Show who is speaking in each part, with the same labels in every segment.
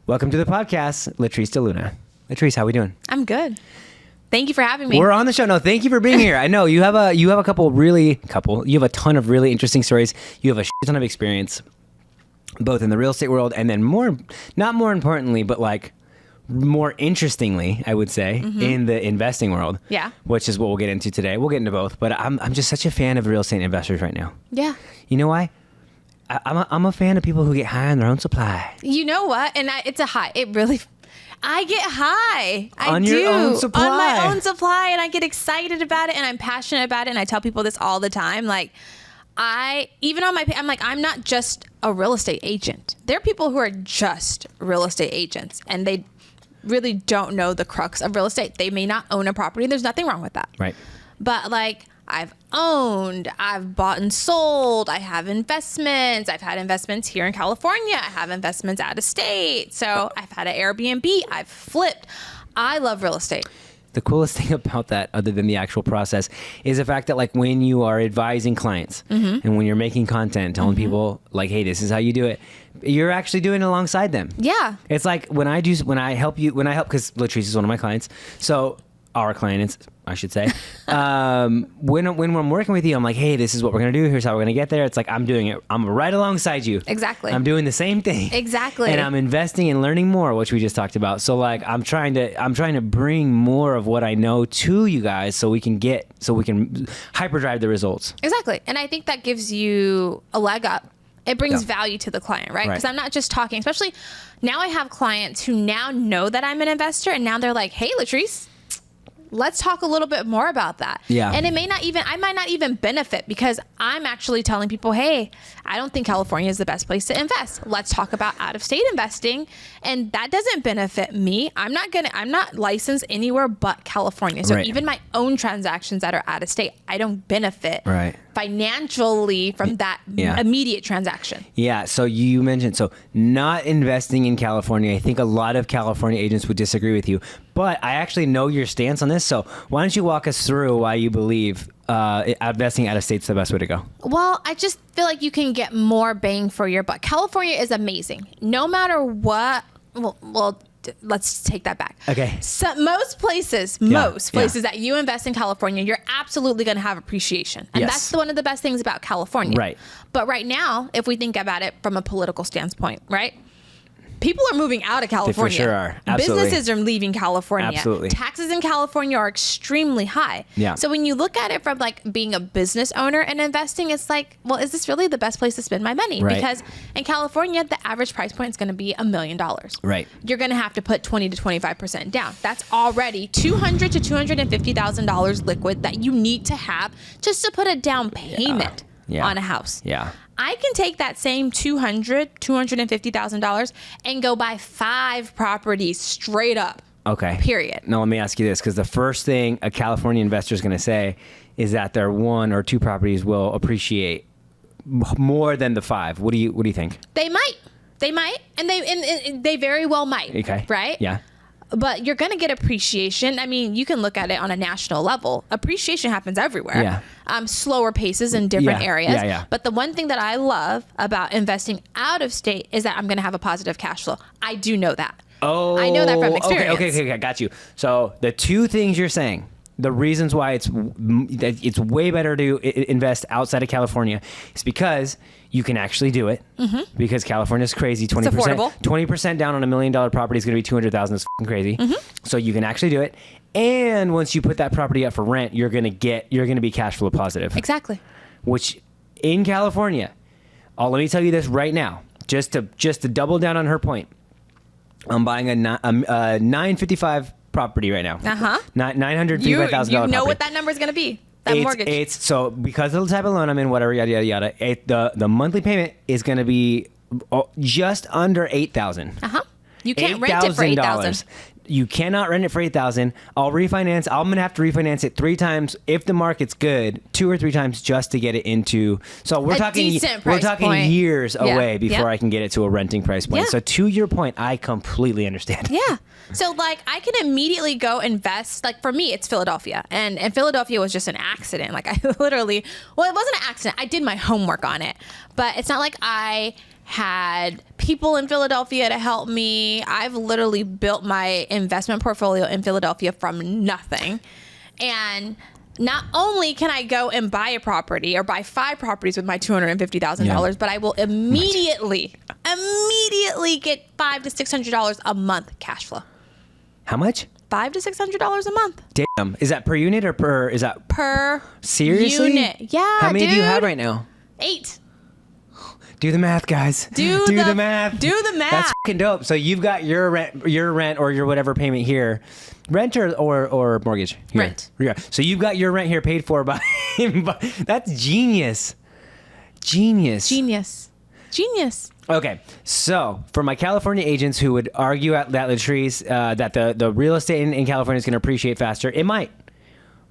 Speaker 1: Welcome to the podcast, Latrice Deluna. Latrice, how we doing?
Speaker 2: I'm good. Thank you for having me.
Speaker 1: We're on the show. No, thank you for being here. I know you have a you have a ton of really interesting stories. You have a shit ton of experience, both in the real estate world and then not more importantly, but like more interestingly, I would say, in the investing world.
Speaker 2: Yeah.
Speaker 1: Which is what we'll get into today. We'll get into both, but I'm just such a fan of real estate investors right now.
Speaker 2: Yeah.
Speaker 1: You know why? I'm a fan of people who get high on their own supply.
Speaker 2: You know what? And it's a high. I get high.
Speaker 1: On your own supply.
Speaker 2: On my own supply, and I get excited about it, and I'm passionate about it, and I tell people this all the time. Like, I'm not just a real estate agent. There are people who are just real estate agents, and they really don't know the crux of real estate. They may not own a property. There's nothing wrong with that.
Speaker 1: Right.
Speaker 2: But like, I've bought and sold, I have investments, I've had investments here in California, I have investments out of state. So I've had an Airbnb, I've flipped. I love real estate.
Speaker 1: The coolest thing about that, other than the actual process, is the fact that like when you are advising clients and when you're making content, telling people like, hey, this is how you do it, you're actually doing it alongside them.
Speaker 2: Yeah.
Speaker 1: It's like when I help, because Latrice is one of my clients. So our clients, I should say. When I'm working with you, I'm like, hey, this is what we're going to do. Here's how we're going to get there. It's like, I'm doing it. I'm right alongside you.
Speaker 2: Exactly.
Speaker 1: I'm doing the same thing.
Speaker 2: Exactly.
Speaker 1: And I'm investing and learning more, which we just talked about. So like, I'm trying to bring more of what I know to you guys so we can hyperdrive the results.
Speaker 2: Exactly. And I think that gives you a leg up. It brings value to the client, right? Because I'm not just talking, especially now I have clients who now know that I'm an investor and now they're like, hey, Latrice, let's talk a little bit more about that.
Speaker 1: Yeah.
Speaker 2: And I might not even benefit because I'm actually telling people, hey, I don't think California is the best place to invest. Let's talk about out of state investing. And that doesn't benefit me. I'm not licensed anywhere but California. So even my own transactions that are out of state, I don't benefit financially from that immediate transaction.
Speaker 1: Yeah. So you mentioned, not investing in California. I think a lot of California agents would disagree with you, but I actually know your stance on this. So why don't you walk us through why you believe investing out of state is the best way to go?
Speaker 2: Well, I just feel like you can get more bang for your buck. California is amazing. No matter what, well, let's take that back.
Speaker 1: Okay.
Speaker 2: So most places that you invest in California, you're absolutely going to have appreciation. And that's one of the best things about California.
Speaker 1: Right.
Speaker 2: But right now, if we think about it from a political standpoint, right? People are moving out of California.
Speaker 1: They for sure are. Absolutely.
Speaker 2: Businesses are leaving California.
Speaker 1: Absolutely.
Speaker 2: Taxes in California are extremely high.
Speaker 1: Yeah.
Speaker 2: So when you look at it from like being a business owner and investing, it's like, well, is this really the best place to spend my money?
Speaker 1: Right.
Speaker 2: Because in California, the average price point is going to be $1 million.
Speaker 1: Right.
Speaker 2: You're going to have to put 20 to 25% down. That's already $200,000 to $250,000 liquid that you need to have just to put a down payment on a house.
Speaker 1: Yeah.
Speaker 2: I can take that same $250,000 and go buy 5 properties straight up.
Speaker 1: Okay.
Speaker 2: Period.
Speaker 1: Now let me ask you this, because the first thing a California investor is going to say is that their 1 or 2 properties will appreciate more than the 5. What do you think?
Speaker 2: They might, and they very well might.
Speaker 1: Okay.
Speaker 2: Right?
Speaker 1: Yeah.
Speaker 2: But you're going to get appreciation. I mean, you can look at it on a national level. Appreciation happens everywhere.
Speaker 1: Yeah.
Speaker 2: Slower paces in different areas.
Speaker 1: Yeah.
Speaker 2: But the one thing that I love about investing out of state is that I'm going to have a positive cash flow. I do know that.
Speaker 1: Oh,
Speaker 2: I know that from experience.
Speaker 1: Okay, got you. So the 2 things you're saying, the reasons why it's way better to invest outside of California is because you can actually do it. Because California's crazy. 20%,
Speaker 2: it's affordable.
Speaker 1: 20% down on $1 million property is going to be $200,000. It's fucking crazy. So you can actually do it. And once you put that property up for rent, you're going to be cash flow positive.
Speaker 2: Exactly.
Speaker 1: Which in California, let me tell you this right now, just to double down on her point. I'm buying a 955 property right now. $955,000.
Speaker 2: You know
Speaker 1: property.
Speaker 2: what that number is going to be. That mortgage.
Speaker 1: It's so because of the type of loan I'm in, whatever, yada yada yada. The monthly payment is going to be just under $8,000.
Speaker 2: You can't rent it for $8,000.
Speaker 1: You cannot rent it for $8,000. I'll refinance. I'm gonna have to refinance it 3 times if the market's good, 2 or 3 times just to get it into. So we're talking years away before I can get it to a renting price point.
Speaker 2: Yeah.
Speaker 1: So to your point, I completely understand.
Speaker 2: Yeah. So like I can immediately go invest. Like for me, it's Philadelphia, and Philadelphia was just an accident. Like I literally, well, it wasn't an accident. I did my homework on it, but it's not like I had people in Philadelphia to help me. I've literally built my investment portfolio in Philadelphia from nothing. And not only can I go and buy a property or buy 5 properties with my $250,000, but I will immediately get $500 to $600 a month cash flow.
Speaker 1: How much?
Speaker 2: $500 to $600 a month.
Speaker 1: Damn. Is that per unit or
Speaker 2: per
Speaker 1: seriously?
Speaker 2: unit? Yeah.
Speaker 1: How many
Speaker 2: dude.
Speaker 1: do you have right now?
Speaker 2: 8.
Speaker 1: Do the math, guys.
Speaker 2: Do the math. Do the math.
Speaker 1: That's fucking dope. So you've got your rent or your whatever payment here. Rent or mortgage? Here.
Speaker 2: Rent.
Speaker 1: Yeah. So you've got your rent here paid for by that's genius. Genius. Okay. So for my California agents who would argue that Latrice, that the real estate in California is going to appreciate faster, it might.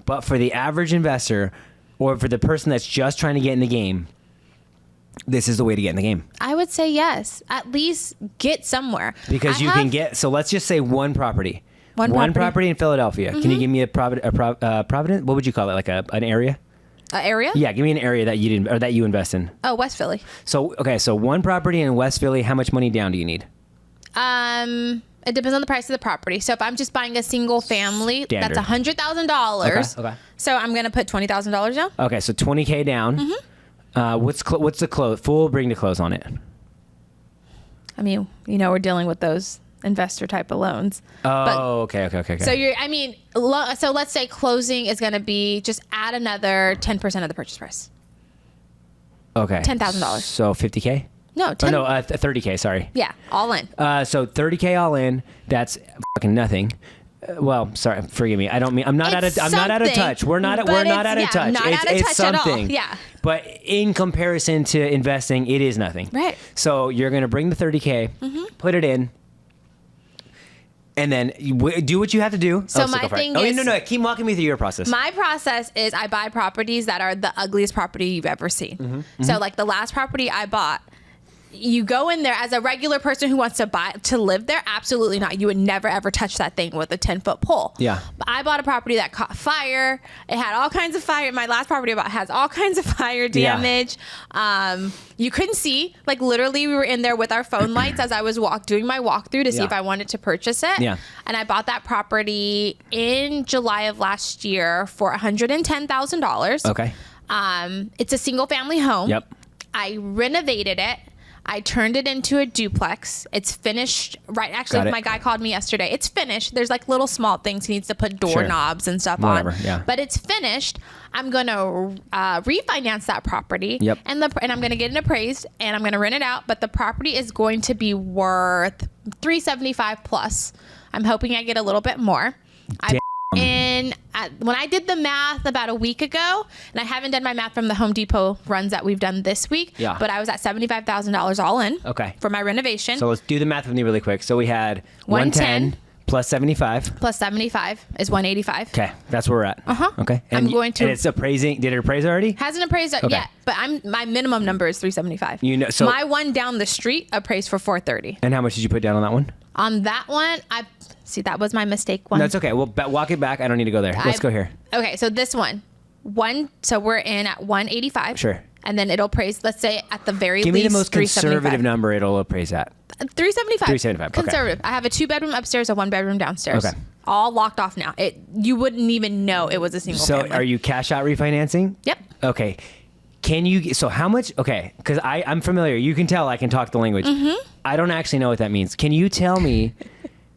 Speaker 1: But for the average investor or for the person that's just trying to get in the game, this is the way to get in the game.
Speaker 2: I would say yes. At least get somewhere.
Speaker 1: Because you can get, so let's just say one property. One property in Philadelphia. Can you give me a Providence? What would you call it? Like an area?
Speaker 2: An area?
Speaker 1: Yeah, give me an area that you invest in.
Speaker 2: Oh, West Philly.
Speaker 1: So one property in West Philly. How much money down do you need?
Speaker 2: It depends on the price of the property. So if I'm just buying a single family,
Speaker 1: Standard.
Speaker 2: that's $100,000.
Speaker 1: Okay.
Speaker 2: So I'm gonna put $20,000 down.
Speaker 1: Okay, so $20K down. What's the full bring to close on it?
Speaker 2: I mean, we're dealing with those investor type of loans.
Speaker 1: Oh, okay.
Speaker 2: So so let's say closing is going to be just add another 10% of the purchase price.
Speaker 1: Okay.
Speaker 2: $10,000.
Speaker 1: So 50K?
Speaker 2: No,
Speaker 1: 30K, sorry.
Speaker 2: Yeah, all in.
Speaker 1: So 30K all in, that's fucking nothing. Well, sorry, forgive me. I don't mean I'm not out of touch. We're not out of touch.
Speaker 2: Not out of
Speaker 1: it's
Speaker 2: touch
Speaker 1: something.
Speaker 2: at all. Yeah.
Speaker 1: But in comparison to investing, it is nothing.
Speaker 2: Right.
Speaker 1: So you're going to bring the 30K, put it in, and then you do what you have to do.
Speaker 2: So my thing is...
Speaker 1: no. Keep walking me through your process.
Speaker 2: My process is I buy properties that are the ugliest property you've ever seen. So like the last property I bought, you go in there as a regular person who wants to live there. Absolutely not. You would never ever touch that thing with a 10-foot pole.
Speaker 1: Yeah.
Speaker 2: But I bought a property that caught fire. It had all kinds of fire. My last property I bought has all kinds of fire damage. Yeah. You couldn't see. Like literally, we were in there with our phone lights as I was doing my walkthrough to see if I wanted to purchase it.
Speaker 1: Yeah.
Speaker 2: And I bought that property in July of last year for $110,000.
Speaker 1: Okay.
Speaker 2: It's a single family home.
Speaker 1: Yep.
Speaker 2: I renovated it. I turned it into a duplex. It's finished. Right. Actually, my guy called me yesterday. It's finished. There's like little small things he needs to put doorknobs and stuff on.
Speaker 1: Yeah.
Speaker 2: But it's finished. I'm going to refinance that property.
Speaker 1: Yep.
Speaker 2: And I'm going to get it appraised and I'm going to rent it out. But the property is going to be worth $375 plus. I'm hoping I get a little bit more. When I did the math about a week ago, and I haven't done my math from the Home Depot runs that we've done this week, but I was at $75,000 all in for my renovation.
Speaker 1: So let's do the math with me really quick. So we had 110 plus 75.
Speaker 2: Plus 75 is 185.
Speaker 1: Okay, that's where we're at. Okay. And and it's appraising. Did it appraise already?
Speaker 2: Hasn't appraised yet, but my minimum number is 375.
Speaker 1: So
Speaker 2: my one down the street appraised for 430.
Speaker 1: And how much did you put down on that one?
Speaker 2: On that one, that was my mistake one.
Speaker 1: That's okay. Well, walk it back. I don't need to go there. Let's go here.
Speaker 2: Okay, so this one. So we're in at 185.
Speaker 1: Sure.
Speaker 2: And then it'll appraise, let's say at the very least,
Speaker 1: give me the most conservative number it'll appraise at.
Speaker 2: 375.
Speaker 1: 375.
Speaker 2: Conservative. Okay. I have a 2-bedroom upstairs, a 1-bedroom downstairs.
Speaker 1: Okay.
Speaker 2: All locked off now. You wouldn't even know it was a single family.
Speaker 1: So are you cash out refinancing?
Speaker 2: Yep.
Speaker 1: Okay. So how much? Okay, because I'm familiar. You can tell I can talk the language. I don't actually know what that means. Can you tell me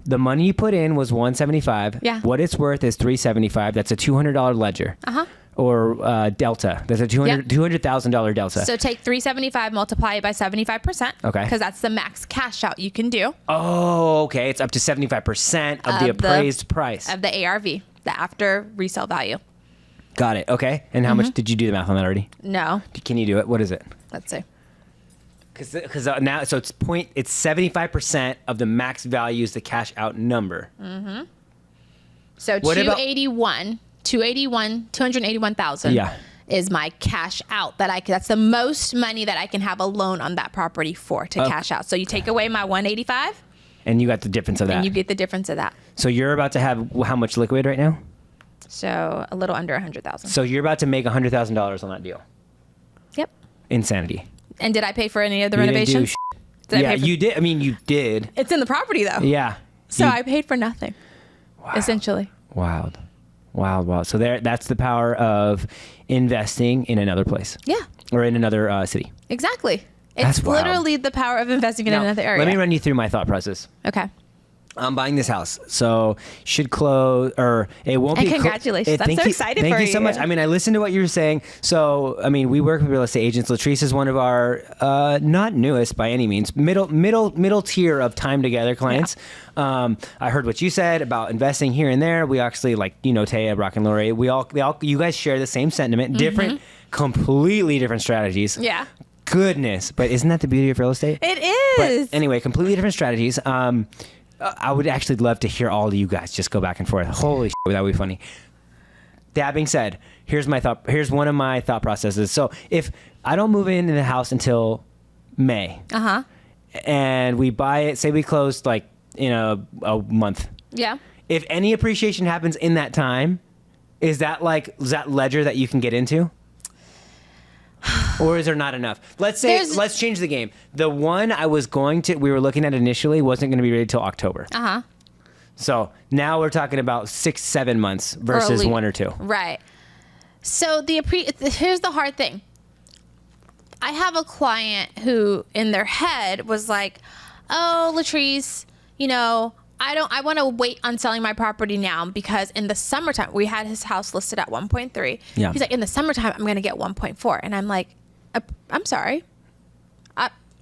Speaker 1: the money you put in was $175?
Speaker 2: Yeah.
Speaker 1: What it's worth is $375. That's a $200 ledger. Or delta. That's a $200,000 delta.
Speaker 2: So take $375, multiply it by 75%.
Speaker 1: Okay.
Speaker 2: Because that's the max cash out you can do.
Speaker 1: Oh, okay. It's up to 75% of the appraised price.
Speaker 2: Of the ARV, the after resale value.
Speaker 1: Got it. Okay. And how much did you do the math on that already?
Speaker 2: No.
Speaker 1: Can you do it? What is it?
Speaker 2: Let's see.
Speaker 1: Because now, so it's 75% of the max value is the cash out number.
Speaker 2: So 281,000 is my cash out that's the most money that I can have a loan on that property for to cash out. So you take away my 185
Speaker 1: and you got the difference of that.
Speaker 2: And you get the difference of that.
Speaker 1: So you're about to have how much liquid right now?
Speaker 2: So a little under 100,000.
Speaker 1: So you're about to make $100,000 on that deal.
Speaker 2: Yep.
Speaker 1: Insanity.
Speaker 2: And did I pay for any of the renovations? Did I
Speaker 1: Yeah,
Speaker 2: pay for-
Speaker 1: you did. I mean, you did.
Speaker 2: It's in the property though.
Speaker 1: Yeah.
Speaker 2: So
Speaker 1: You-
Speaker 2: I paid for nothing, essentially.
Speaker 1: Wild. So that's the power of investing in another place.
Speaker 2: Yeah,
Speaker 1: Or in another city.
Speaker 2: exactly.
Speaker 1: That's
Speaker 2: It's
Speaker 1: wild.
Speaker 2: literally the power of investing in
Speaker 1: Now,
Speaker 2: another area.
Speaker 1: let me run you through my thought process.
Speaker 2: Okay.
Speaker 1: I'm buying this house, so should close or it won't
Speaker 2: And
Speaker 1: be.
Speaker 2: congratulations. I'm
Speaker 1: thank
Speaker 2: so
Speaker 1: you-
Speaker 2: excited
Speaker 1: Thank
Speaker 2: for
Speaker 1: you so
Speaker 2: you.
Speaker 1: much. I mean, I listened to what you were saying. So, I mean, we work with real estate agents. Latrice is one of our not newest by any means, middle tier of time together clients. I heard what you said about investing here and there. We actually Taya, Brock, and Lori. We all, you guys share the same sentiment. Different, completely different strategies.
Speaker 2: Yeah.
Speaker 1: Goodness, but isn't that the beauty of real estate?
Speaker 2: It
Speaker 1: But
Speaker 2: is.
Speaker 1: anyway, completely different strategies. I would actually love to hear all of you guys just go back and forth. Holy shit, that would be funny. That being said, here's one of my thought processes. So if I don't move into the house until May, and we buy it, say we close like in a month.
Speaker 2: Yeah.
Speaker 1: If any appreciation happens in that time, is that ledger that you can get into? Or is there not enough? Let's change the game. The one we were looking at initially wasn't going to be ready till October. So now we're talking about 6-7 months versus
Speaker 2: Early.
Speaker 1: 1 or 2.
Speaker 2: Right. So here's the hard thing. I have a client who in their head was like, oh, Latrice, I want to wait on selling my property now because in the summertime, we had his house listed at 1.3.
Speaker 1: Yeah.
Speaker 2: He's like, in the summertime, I'm going to get 1.4. And I'm like, I'm sorry.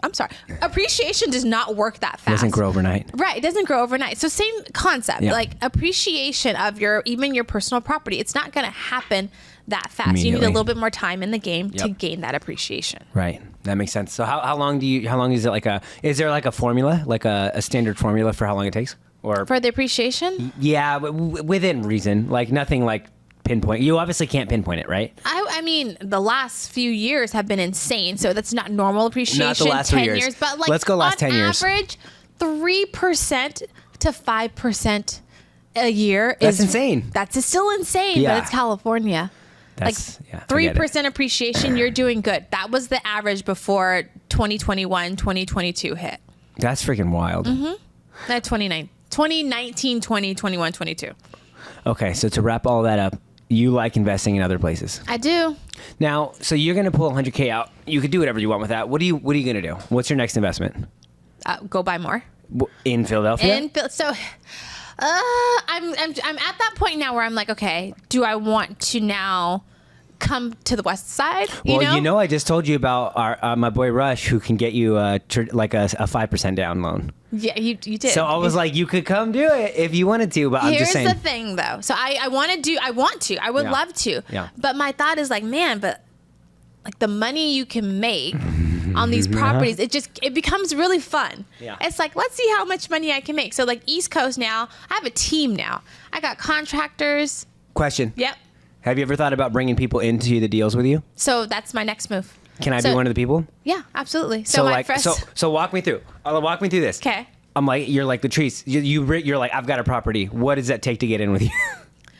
Speaker 2: I'm sorry. Appreciation does not work that fast.
Speaker 1: It doesn't grow overnight.
Speaker 2: Right. It doesn't grow overnight. So same concept,
Speaker 1: Yeah.
Speaker 2: like appreciation of even your personal property. It's not going to happen that fast. You need a
Speaker 1: Immediately.
Speaker 2: little bit more time in the game to
Speaker 1: Yep.
Speaker 2: gain that appreciation.
Speaker 1: Right. That makes sense. So how long is it is there like a formula, like a standard formula for how long it takes? Or
Speaker 2: For the appreciation,
Speaker 1: yeah, but within reason, like nothing like pinpoint. You obviously can't pinpoint it, right?
Speaker 2: I mean, the last few years have been insane. So that's not normal appreciation.
Speaker 1: Not the last few
Speaker 2: 10
Speaker 1: years.
Speaker 2: but like
Speaker 1: Let's go last
Speaker 2: on
Speaker 1: 10 years.
Speaker 2: average, 3% to 5% a year
Speaker 1: That's
Speaker 2: is
Speaker 1: insane.
Speaker 2: That's still insane,
Speaker 1: Yeah.
Speaker 2: but it's California.
Speaker 1: That's yeah.
Speaker 2: 3% appreciation, you're doing good. That was the average before 2021, 2022 hit.
Speaker 1: That's freaking wild.
Speaker 2: That 2019, 20, 21, 22.
Speaker 1: Okay, so to wrap all that up, you like investing in other places.
Speaker 2: I do.
Speaker 1: Now, so you're going to pull 100K out. You could do whatever you want with that. What are you going to do? What's your next investment?
Speaker 2: Go buy more.
Speaker 1: In Philadelphia?
Speaker 2: I'm at that point now where I'm like, okay, do I want to now come to the west side?
Speaker 1: I just told you about our my boy Rush, who can get you a 5% down loan.
Speaker 2: Yeah, you did.
Speaker 1: So I was like, you could come do it if you wanted to, but I'm just saying.
Speaker 2: Here's the thing, though. So I would
Speaker 1: Yeah.
Speaker 2: love to.
Speaker 1: Yeah.
Speaker 2: But my thought is like, man, but like the money you can make on these properties, it becomes really fun.
Speaker 1: Yeah.
Speaker 2: It's like, let's see how much money I can make. So like East Coast now, I have a team now. I got contractors.
Speaker 1: Question.
Speaker 2: Yep.
Speaker 1: Have you ever thought about bringing people into the deals with you?
Speaker 2: So that's my next move.
Speaker 1: Can I be one of the people?
Speaker 2: Yeah, absolutely.
Speaker 1: So walk me through. Walk me through this.
Speaker 2: Okay.
Speaker 1: I'm like, you're like Latrice. You're like, I've got a property. What does that take to get in with you?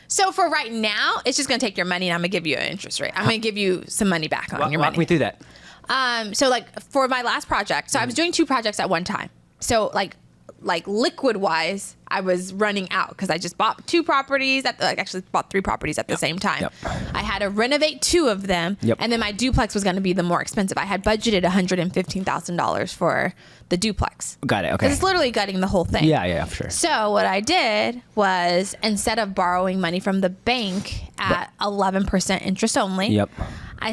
Speaker 2: So for right now, it's just going to take your money and I'm going to give you an interest rate. I'm going to give you some money back on your money.
Speaker 1: Walk me through that.
Speaker 2: So like for my last project, so I was doing 2 projects at one time. So like liquid wise, I was running out because I just bought 2 properties actually bought 3 properties at the same time.
Speaker 1: Yep.
Speaker 2: I had to renovate 2 of them.
Speaker 1: Yep.
Speaker 2: And then my duplex was going to be the more expensive. I had budgeted $115,000 for the duplex.
Speaker 1: Got it. Okay.
Speaker 2: Because it's literally gutting the whole thing.
Speaker 1: Yeah, for sure.
Speaker 2: So what I did was instead of borrowing money from the bank at 11% interest only,
Speaker 1: Yep.
Speaker 2: I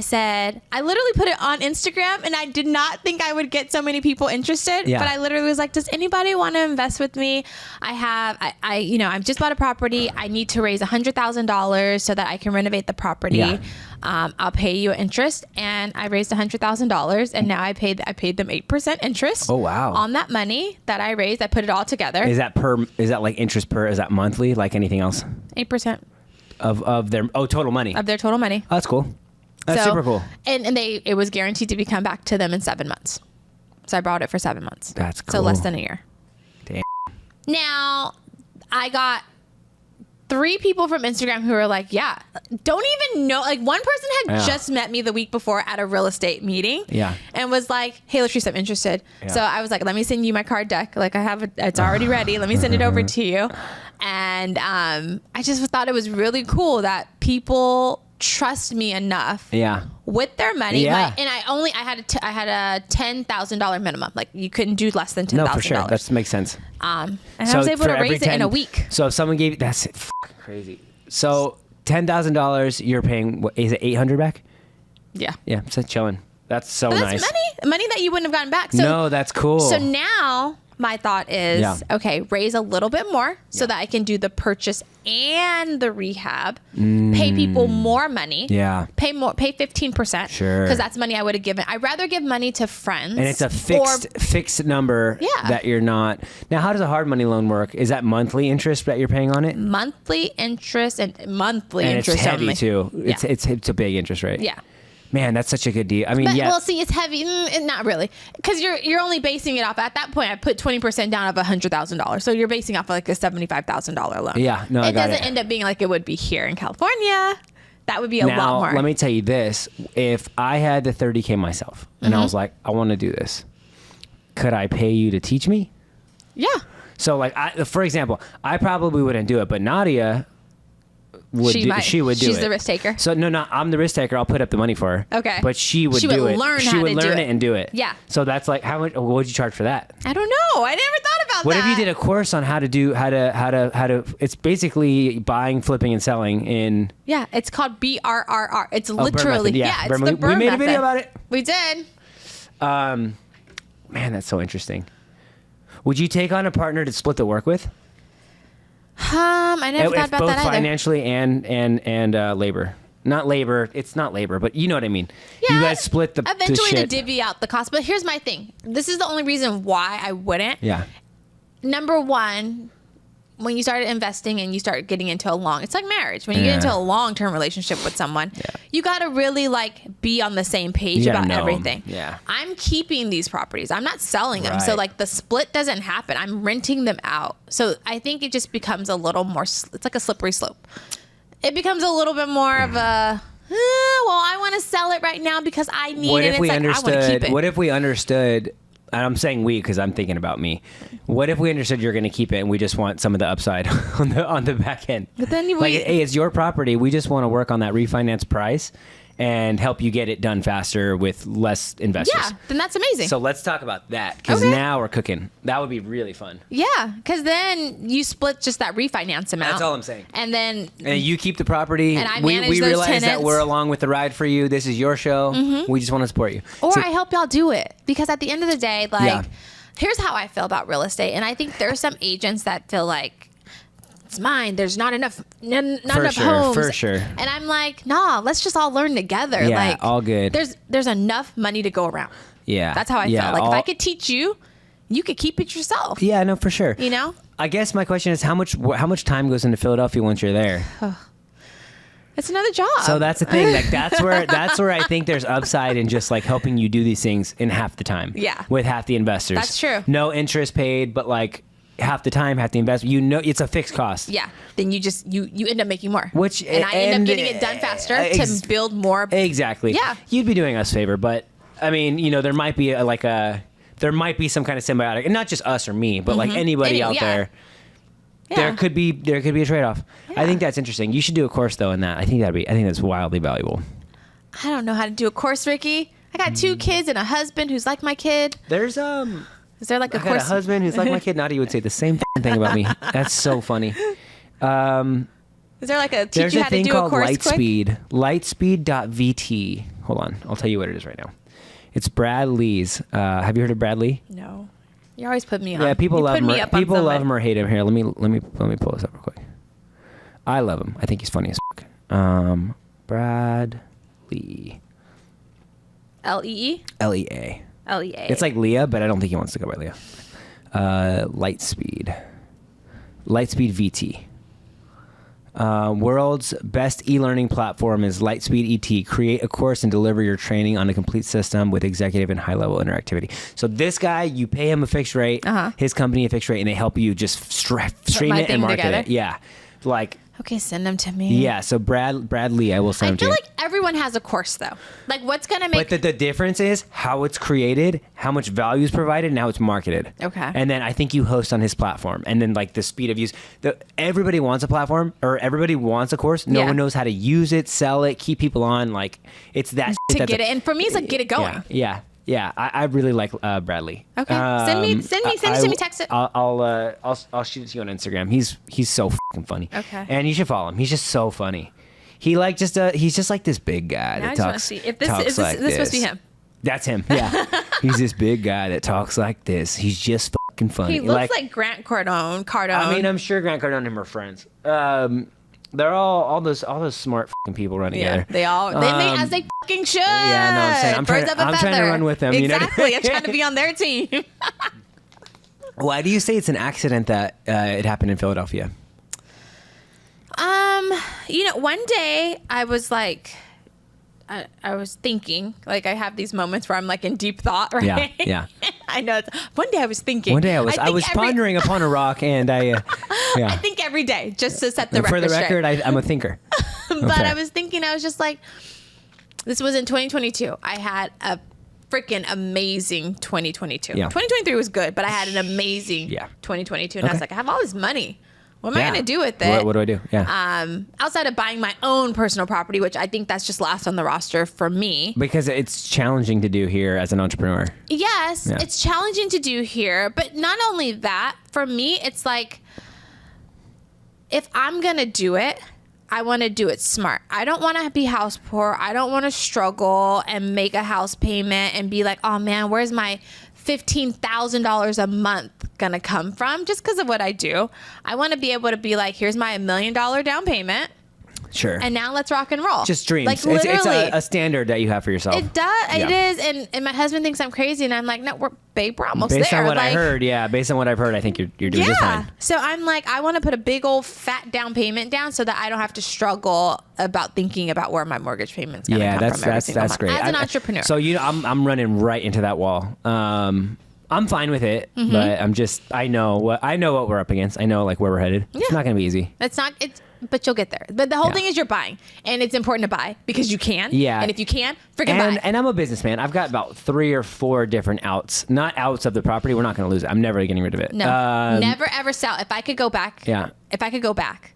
Speaker 2: literally put it on Instagram and I did not think I would get so many people interested,
Speaker 1: Yeah.
Speaker 2: but I literally was like, does anybody want to invest with me? I've just bought a property. I need to raise $100,000 so that I can renovate the property.
Speaker 1: Yeah.
Speaker 2: I'll pay you interest. And I raised $100,000 and now I paid them 8% interest.
Speaker 1: Oh, wow.
Speaker 2: On that money that I raised. I put it all together.
Speaker 1: Is that like interest per? Is that monthly? Like anything else?
Speaker 2: 8%
Speaker 1: Of their total money.
Speaker 2: of their total money.
Speaker 1: Oh, that's cool. That's super cool.
Speaker 2: And it was guaranteed to come back to them in 7 months. So I bought it for 7 months.
Speaker 1: That's
Speaker 2: So less
Speaker 1: cool.
Speaker 2: than a year.
Speaker 1: Damn.
Speaker 2: Now, I got 3 people from Instagram who are like, yeah, don't even know. Like one person had just met me the week before at a real estate meeting.
Speaker 1: Yeah.
Speaker 2: And was like, hey, Latrice, I'm interested. Yeah. So I was like, let me send you my card deck. Like I have it, it's already ready. Let me send it over to you. And I just thought it was really cool that people trust me enough with their money. And I had a $10,000 minimum. Like you couldn't do less than $10,000.
Speaker 1: No, for sure. That makes sense.
Speaker 2: And I was able to raise it in a week.
Speaker 1: So if someone gave you, that's crazy. So $10,000, you're paying, what, is it $800 back?
Speaker 2: Yeah.
Speaker 1: Yeah, so chilling. That's so
Speaker 2: nice.
Speaker 1: That's
Speaker 2: money that you wouldn't have gotten back. So,
Speaker 1: no, that's cool.
Speaker 2: So now my thought is, okay, raise a little bit more so that I can do the purchase and the rehab, pay people more money, pay 15%.
Speaker 1: Sure.
Speaker 2: Because that's money I would have given. I'd rather give money to friends.
Speaker 1: And it's a fixed number that you're not. Now, how does a hard money loan work? Is that monthly interest that you're paying on it?
Speaker 2: Monthly interest and monthly
Speaker 1: and
Speaker 2: interest
Speaker 1: it's heavy
Speaker 2: only.
Speaker 1: Too. It's a big interest rate.
Speaker 2: Yeah.
Speaker 1: Man, that's such a good deal. I mean,
Speaker 2: Well, see, it's heavy. Not really. Because you're only basing it off. At that point, I put 20% down of $100,000. So you're basing off of like a $75,000 loan.
Speaker 1: Yeah. No, I got it.
Speaker 2: Doesn't end up being like it would be here in California. That would be a lot more.
Speaker 1: Let me tell you this. If I had the 30K myself and I was like, I want to do this, could I pay you to teach me?
Speaker 2: Yeah.
Speaker 1: So like, for example, I probably wouldn't do it, but Nadia... She would do it.
Speaker 2: She's the risk taker.
Speaker 1: So no, I'm the risk taker. I'll put up the money for her.
Speaker 2: Okay.
Speaker 1: But she would do it. She would learn it and do it.
Speaker 2: Yeah.
Speaker 1: So that's like, how much? What would you charge for that?
Speaker 2: I don't know. I never thought about that.
Speaker 1: What if you did a course on how to? It's basically buying, flipping, and selling in.
Speaker 2: Yeah, it's called BRRR. It's literally
Speaker 1: it's
Speaker 2: the burn
Speaker 1: we made
Speaker 2: method.
Speaker 1: a video about it.
Speaker 2: We did.
Speaker 1: Man, that's so interesting. Would you take on a partner to split the work with?
Speaker 2: I never thought about that either.
Speaker 1: Both financially and labor. Not labor. It's not labor, but you know what I mean. Yeah, you guys split the
Speaker 2: eventually
Speaker 1: shit.
Speaker 2: To divvy out the cost. But here's my thing. This is the only reason why I wouldn't.
Speaker 1: Yeah.
Speaker 2: Number one, when you started investing and you start getting into it's like marriage. When you get into a long-term relationship with someone, you got to really like be on the same page about everything.
Speaker 1: Yeah.
Speaker 2: I'm keeping these properties. I'm not selling them. So like the split doesn't happen. I'm renting them out. So I think it just becomes a little more, it's like a slippery slope. It becomes a little bit more of a, well, I want to sell it right now because I need
Speaker 1: what
Speaker 2: it.
Speaker 1: If we
Speaker 2: I want to keep it.
Speaker 1: What if we understood, and I'm saying we because I'm thinking about me. What if we understood you're going to keep it and we just want some of the upside on the back end?
Speaker 2: But then
Speaker 1: hey, it's your property. We just want to work on that refinance price and help you get it done faster with less investors.
Speaker 2: Yeah, then that's amazing.
Speaker 1: So let's talk about that because now we're cooking. That would be really fun.
Speaker 2: Yeah, because then you split just that refinance amount.
Speaker 1: That's all I'm saying.
Speaker 2: And
Speaker 1: you keep the property.
Speaker 2: And I
Speaker 1: we
Speaker 2: manage those
Speaker 1: realize
Speaker 2: tenants.
Speaker 1: that we're along with the ride for you. This is your show. Mm-hmm. We just want to support you.
Speaker 2: Or I help y'all do it because at the end of the day, here's how I feel about real estate. And I think there's some agents that feel like, it's mine. There's not enough homes.
Speaker 1: For sure.
Speaker 2: And I'm like, nah, let's just all learn together.
Speaker 1: Yeah, all good.
Speaker 2: There's enough money to go around.
Speaker 1: Yeah.
Speaker 2: That's how I feel. Like if I could teach you, you could keep it yourself.
Speaker 1: Yeah, no, for sure.
Speaker 2: You know?
Speaker 1: I guess my question is how much time goes into Philadelphia once you're there?
Speaker 2: It's another job.
Speaker 1: So that's the thing. Like that's where I think there's upside in just like helping you do these things in half the time.
Speaker 2: Yeah.
Speaker 1: With half the investors.
Speaker 2: That's true.
Speaker 1: No interest paid, but like half the time, half the investment. You know, it's a fixed cost.
Speaker 2: Yeah. Then you just you end up making more.
Speaker 1: And
Speaker 2: I end up getting it done faster to build more.
Speaker 1: Exactly.
Speaker 2: Yeah.
Speaker 1: You'd be doing us a favor, but I mean, you know, there might be there might be some kind of symbiotic, and not just us or me, but like anybody out there. Yeah. There could be a trade-off. Yeah. I think that's interesting. You should do a course though in that. I think that's wildly valuable.
Speaker 2: I don't know how to do a course, Ricky. I got 2 kids and a husband who's like my kid.
Speaker 1: There's
Speaker 2: Is there like a
Speaker 1: I
Speaker 2: course?
Speaker 1: got a husband who's like my kid. Nadia would say the same thing about me. That's so funny.
Speaker 2: Is there like a teach you how to do a course quick? There's a thing called
Speaker 1: Lightspeed. Lightspeed.vt. Hold on, I'll tell you what it is right now. It's Brad Lee's. Have you heard of Brad Lee?
Speaker 2: No. You always put me on.
Speaker 1: Yeah, people love him. People love him or hate him. Here, let me pull this up real quick. I love him. I think he's funny as fuck. Brad Lee.
Speaker 2: L-E-E?
Speaker 1: L-E-A.
Speaker 2: L-E-A.
Speaker 1: It's like Leah, but I don't think he wants to go by Leah. Lightspeed VT. World's best e-learning platform is Lightspeed ET. Create a course and deliver your training on a complete system with executive and high-level interactivity. So this guy, you pay him a fixed rate, his company a fixed rate, and they help you just stream it and market it. Yeah. Like
Speaker 2: Okay, send them to me.
Speaker 1: Yeah, so Brad Lee, I will send
Speaker 2: I
Speaker 1: them to
Speaker 2: feel
Speaker 1: you.
Speaker 2: like everyone has a course though. Like what's gonna make
Speaker 1: But the difference is how it's created, how much value is provided, and how it's marketed.
Speaker 2: Okay.
Speaker 1: And then I think you host on his platform, and then like the speed of use. Everybody wants a platform, or everybody wants a course. No one knows how to use it, sell it, keep people on. Like it's that
Speaker 2: to
Speaker 1: shit
Speaker 2: get it. And for me, it's like get it going.
Speaker 1: Yeah. I really like Bradley.
Speaker 2: Okay. Send it to me. Text it.
Speaker 1: I'll shoot it to you on Instagram. He's so fucking funny.
Speaker 2: Okay.
Speaker 1: And you should follow him. He's just so funny. He's just like this big guy
Speaker 2: Now
Speaker 1: that
Speaker 2: I
Speaker 1: talks.
Speaker 2: just want to see if this
Speaker 1: talks
Speaker 2: is
Speaker 1: like
Speaker 2: this supposed to be him.
Speaker 1: That's him. Yeah. He's this big guy that talks like this. He's just fucking funny.
Speaker 2: He looks like Grant Cardone.
Speaker 1: I mean, I'm sure Grant Cardone and him are friends. They're all those smart fucking people run together.
Speaker 2: They make as they fucking should.
Speaker 1: Yeah, no, I'm saying I'm trying to run with them.
Speaker 2: Exactly.
Speaker 1: You know?
Speaker 2: I'm trying to be on their team.
Speaker 1: Why do you say it's an accident that it happened in Philadelphia?
Speaker 2: One day I was like, I was thinking, like I have these moments where I'm like in deep thought, right?
Speaker 1: Yeah.
Speaker 2: I know. One day I was thinking.
Speaker 1: One day I was pondering upon a rock, and I
Speaker 2: think every day, just to set the record
Speaker 1: For the
Speaker 2: straight.
Speaker 1: record, I'm a thinker.
Speaker 2: But I was thinking, I was just like, this was in 2022. I had a freaking amazing 2022.
Speaker 1: Yeah.
Speaker 2: 2023 was good, but I had an amazing 2022. And I was like, I have all this money. What am I going to do with it?
Speaker 1: What do I do? Yeah.
Speaker 2: Outside of buying my own personal property, which I think that's just last on the roster for me.
Speaker 1: Because it's challenging to do here as an entrepreneur.
Speaker 2: Yes, it's challenging to do here. But not only that, for me, it's like, if I'm going to do it, I want to do it smart. I don't want to be house poor. I don't want to struggle and make a house payment and be like, oh man, where's my $15,000 a month gonna come from? Just because of what I do. I want to be able to be like, here's my $1 million down payment.
Speaker 1: Sure.
Speaker 2: And now let's rock and roll.
Speaker 1: Just dreams.
Speaker 2: Like literally,
Speaker 1: it's a standard that you have for yourself.
Speaker 2: It does. It is. And my husband thinks I'm crazy, and I'm like, no, we're almost
Speaker 1: based
Speaker 2: there.
Speaker 1: on what
Speaker 2: like,
Speaker 1: I heard, based on what I've heard, I think you're doing just fine.
Speaker 2: So I'm like, I want to put a big old fat down payment down so that I don't have to struggle about thinking about where my mortgage payment's going to come from every single month.
Speaker 1: Great.
Speaker 2: As an entrepreneur.
Speaker 1: So I'm running right into that wall. I'm fine with it, but I know what we're up against. I know like where we're headed. It's not going to be easy.
Speaker 2: But you'll get there. But the whole thing is you're buying, and it's important to buy because you can.
Speaker 1: Yeah.
Speaker 2: And if you can, freaking buy.
Speaker 1: And I'm a businessman. I've got about 3 or 4 different outs. Not outs of the property. We're not going to lose it. I'm never getting rid of it.
Speaker 2: No. Never ever sell. If I could go back.
Speaker 1: Yeah.
Speaker 2: If I could go back.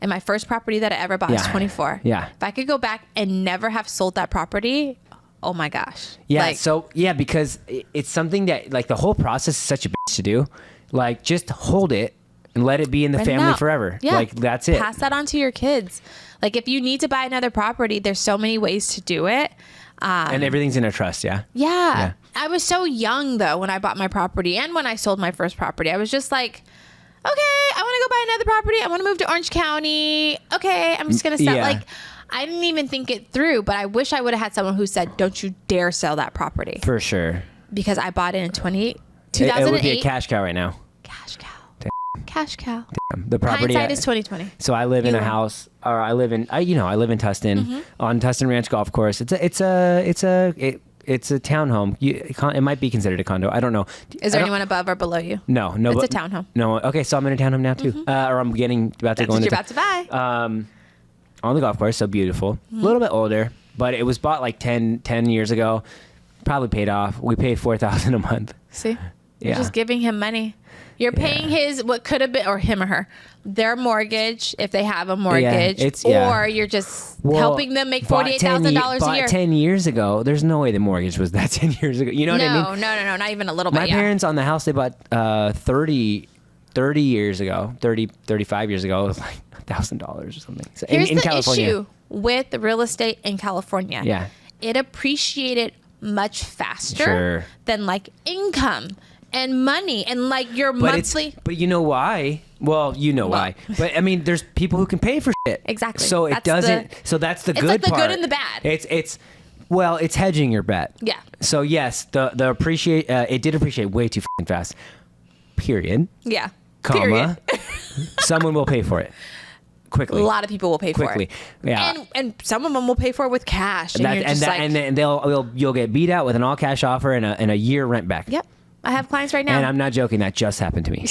Speaker 2: And my first property that I ever bought was 24.
Speaker 1: Yeah.
Speaker 2: If I could go back and never have sold that property, oh my gosh.
Speaker 1: Yeah. Because it's something that like the whole process is such a bitch to do. Like just hold it and let it be in the family forever.
Speaker 2: Yeah.
Speaker 1: Like that's it.
Speaker 2: Pass that on to your kids. Like if you need to buy another property, there's so many ways to do it.
Speaker 1: And everything's in a trust. Yeah.
Speaker 2: Yeah. I was so young though when I bought my property and when I sold my first property. I was just like, okay, I want to go buy another property. I want to move to Orange County. Okay, I'm just going to sell.
Speaker 1: Yeah.
Speaker 2: Like, I didn't even think it through, but I wish I would have had someone who said, don't you dare sell that property.
Speaker 1: For sure.
Speaker 2: Because I bought it in 2008.
Speaker 1: It would be a cash cow right now.
Speaker 2: Cash cow. Cash cow.
Speaker 1: The property.
Speaker 2: Hindsight is 2020.
Speaker 1: So I live in a house, or I live in Tustin, on Tustin Ranch Golf Course. It's a townhome. It might be considered a condo. I don't know.
Speaker 2: Is there anyone above or below you?
Speaker 1: No.
Speaker 2: It's a townhome.
Speaker 1: No. Okay, so I'm in a townhome now too, or I'm about to go into.
Speaker 2: You're about to buy.
Speaker 1: On the golf course, so beautiful. A little bit older, but it was bought like 10 years ago. Probably paid off. We paid $4,000 a month.
Speaker 2: See, you're just giving him money. You're paying his what could have been, or him or her, their mortgage if they have a mortgage, or you're just helping them make $48,000 a year.
Speaker 1: 10 years ago, there's no way the mortgage was that 10 years ago. You know what I mean?
Speaker 2: No, not even a little bit.
Speaker 1: My parents on the house they bought 30 years ago, 35 years ago, it was like $1,000 or something. So
Speaker 2: Here's
Speaker 1: in
Speaker 2: the
Speaker 1: California.
Speaker 2: issue with the real estate in California.
Speaker 1: Yeah.
Speaker 2: It appreciated much faster than like income and money and like your monthly.
Speaker 1: But you know why? Well, you know why. But I mean, there's people who can pay for shit.
Speaker 2: Exactly.
Speaker 1: So it doesn't. So that's the good part.
Speaker 2: It's like the good and the bad.
Speaker 1: It's hedging your bet.
Speaker 2: Yeah.
Speaker 1: So yes, it did appreciate way too fucking fast. Period.
Speaker 2: Yeah.
Speaker 1: Comma. Someone will pay for it. Quickly.
Speaker 2: A lot of people will pay for it.
Speaker 1: Yeah.
Speaker 2: And some of them will pay for it with cash. And
Speaker 1: you'll get beat out with an all cash offer and a year rent back.
Speaker 2: Yep. I have clients right now.
Speaker 1: And I'm not joking. That just happened to me.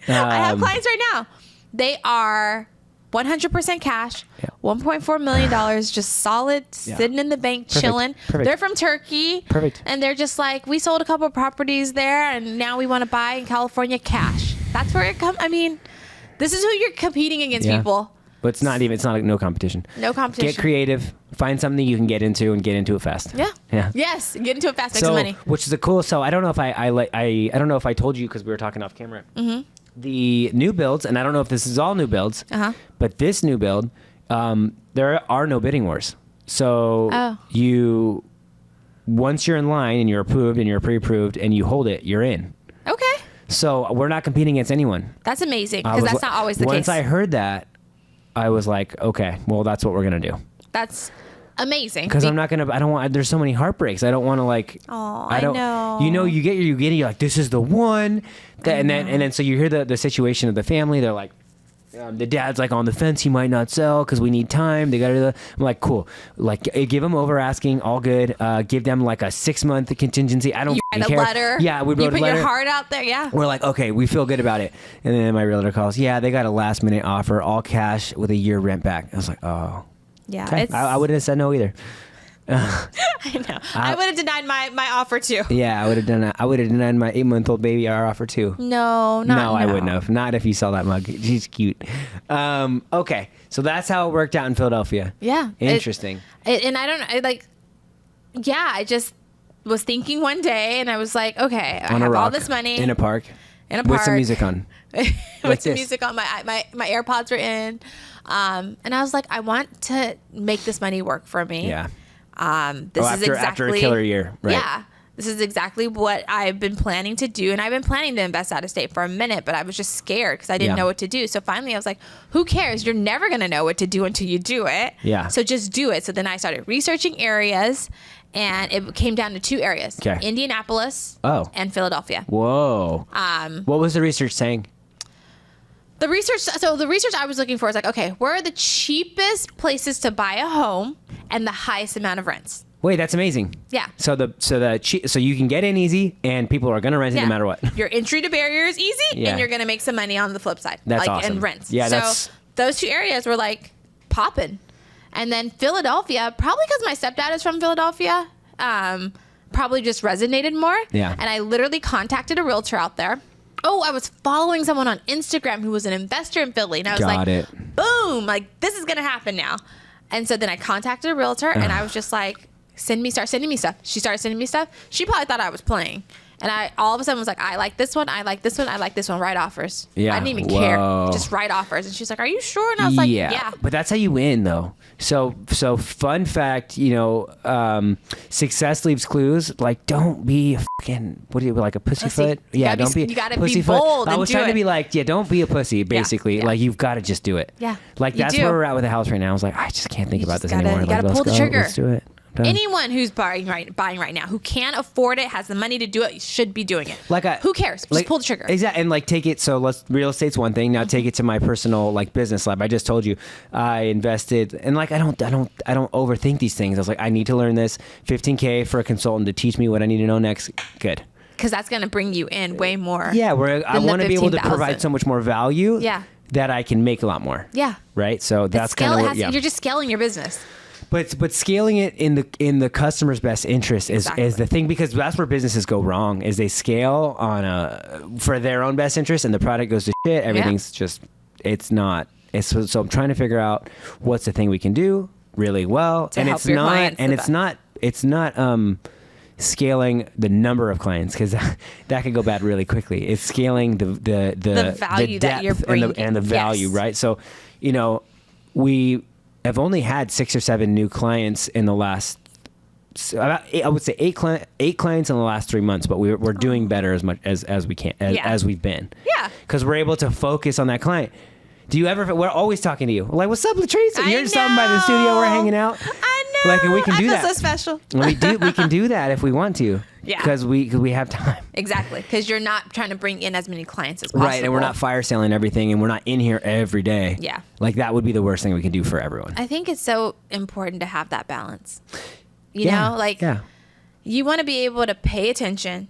Speaker 2: I have clients right now. They are 100% cash,
Speaker 1: Yeah.
Speaker 2: $1.4 million, just solid, sitting in the bank, chilling.
Speaker 1: Perfect.
Speaker 2: They're from Turkey.
Speaker 1: Perfect.
Speaker 2: And they're just like, we sold a couple of properties there, and now we want to buy in California cash. That's where it comes. I mean, this is who you're competing against, people.
Speaker 1: But it's not no competition.
Speaker 2: No competition.
Speaker 1: Get creative. Find something you can get into and get into it fast.
Speaker 2: Yeah.
Speaker 1: Yeah.
Speaker 2: Yes. Get into it fast. Make some money.
Speaker 1: Which is a cool. So I don't know if I don't know if I told you because we were talking off camera. Mm-hmm. The new builds, and I don't know if this is all new builds, but this new build, there are no bidding wars. So once you're in line and you're approved and you're pre-approved and you hold it, you're in.
Speaker 2: Okay.
Speaker 1: So we're not competing against anyone.
Speaker 2: That's amazing because that's not always the case.
Speaker 1: Once I heard that, I was like, okay, well, that's what we're gonna do.
Speaker 2: That's amazing.
Speaker 1: Because I don't want. There's so many heartbreaks. I don't want to like.
Speaker 2: Oh,
Speaker 1: I don't.
Speaker 2: know.
Speaker 1: You know, you get you're like, this is the one. And then so you hear the situation of the family. They're like, the dad's like on the fence. He might not sell because we need time. They got to. I'm like, cool. Like, give them over asking. All good. Give them like a 6-month contingency. I don't
Speaker 2: write
Speaker 1: care.
Speaker 2: a letter.
Speaker 1: Yeah, we wrote
Speaker 2: you
Speaker 1: a
Speaker 2: put
Speaker 1: letter.
Speaker 2: your heart out there. Yeah.
Speaker 1: We're like, okay, we feel good about it. And then my realtor calls. Yeah, they got a last minute offer, all cash with a year rent back. I was like, oh.
Speaker 2: Yeah.
Speaker 1: Okay. I wouldn't have said no either.
Speaker 2: I know. I would have denied my offer too.
Speaker 1: Yeah, I would have done that. I would have denied my 8-month-old baby our offer too.
Speaker 2: No,
Speaker 1: I wouldn't have. Not if you saw that mug. She's cute. Okay, so that's how it worked out in Philadelphia.
Speaker 2: Yeah.
Speaker 1: Interesting.
Speaker 2: And I don't like. Yeah, I just was thinking one day, and I was like, okay, I have all this money
Speaker 1: in a park.
Speaker 2: With
Speaker 1: some music on.
Speaker 2: With some music on. My AirPods were in, and I was like, I want to make this money work for me.
Speaker 1: Yeah.
Speaker 2: This is exactly
Speaker 1: after a killer year, right?
Speaker 2: Yeah, this is exactly what I've been planning to do, and I've been planning to invest out of state for a minute, but I was just scared because I didn't know what to do. So finally, I was like, "Who cares? You're never gonna know what to do until you do it.
Speaker 1: Yeah.
Speaker 2: So just do it." So then I started researching areas, and it came down to 2 areas: Indianapolis, and Philadelphia.
Speaker 1: Whoa. What was the research saying?
Speaker 2: The research I was looking for is like, okay, where are the cheapest places to buy a home and the highest amount of rents?
Speaker 1: Wait, that's amazing.
Speaker 2: Yeah.
Speaker 1: So you can get in easy, and people are gonna rent it no matter what.
Speaker 2: Your entry to barrier is easy, and you're gonna make some money on the flip side.
Speaker 1: That's awesome.
Speaker 2: And rents.
Speaker 1: Yeah,
Speaker 2: so those 2 areas were like popping, and then Philadelphia, probably because my stepdad is from Philadelphia, probably just resonated more.
Speaker 1: Yeah.
Speaker 2: And I literally contacted a realtor out there. Oh, I was following someone on Instagram who was an investor in Philly. And I was boom, like this is going to happen now. And so then I contacted a realtor and I was just like, start sending me stuff. She started sending me stuff. She probably thought I was playing. And I all of a sudden was like, I like this one. I like this one. I like this one. Write offers. Yeah. I didn't even care. Just write offers. And she's like, are you sure? And I was like, yeah.
Speaker 1: But that's how you win though. So fun fact, success leaves clues. Like, don't be a fucking, like a pussyfoot? Yeah, don't be
Speaker 2: you gotta
Speaker 1: pussyfoot.
Speaker 2: be bold.
Speaker 1: I was trying to be like, don't be a pussy, basically. Yeah. Like, you've got to just do it.
Speaker 2: Yeah.
Speaker 1: Like, that's where we're at with the house right now. I was like, I just can't think about this anymore.
Speaker 2: You gotta pull the trigger.
Speaker 1: Let's do it. Done.
Speaker 2: Anyone who's buying right now who can't afford it, has the money to do it, should be doing it. Who cares? Just pull the trigger.
Speaker 1: Exactly. And like take it. So real estate's one thing. Now take it to my personal like business lab. I just told you I invested, and like I don't overthink these things. I was like, I need to learn this. $15K for a consultant to teach me what I need to know next. Good.
Speaker 2: Because that's going to bring you in way more.
Speaker 1: Yeah, I want to be able to provide so much more value.
Speaker 2: Yeah.
Speaker 1: That I can make a lot more.
Speaker 2: Yeah.
Speaker 1: Right. So that's kind of what.
Speaker 2: You're just scaling your business.
Speaker 1: But scaling it in the customer's best interest is the thing, because that's where businesses go wrong, is they scale for their own best interest and the product goes to shit. Everything's just, it's not. So I'm trying to figure out what's the thing we can do really well, and it's not scaling the number of clients, because that could go bad really quickly. It's scaling the
Speaker 2: value
Speaker 1: the
Speaker 2: that you're bringing
Speaker 1: and the value, right? So we I've only had 6 or 7 new clients in the last, I would say 8 clients in the last 3 months, but we're doing better as much as we can, as we've been.
Speaker 2: Yeah.
Speaker 1: Because we're able to focus on that client. Do you ever, we're always talking to you. Like, what's up, Latrice? You're stopping by the studio, we're hanging out.
Speaker 2: I know.
Speaker 1: Like, and we can do that.
Speaker 2: I feel so special.
Speaker 1: We can do that if we want to.
Speaker 2: Yeah.
Speaker 1: Because we have time.
Speaker 2: Exactly. Because you're not trying to bring in as many clients as possible.
Speaker 1: Right. And we're not fire selling everything, and we're not in here every day.
Speaker 2: Yeah.
Speaker 1: Like, that would be the worst thing we can do for everyone.
Speaker 2: I think it's so important to have that balance. You know, you want to be able to pay attention,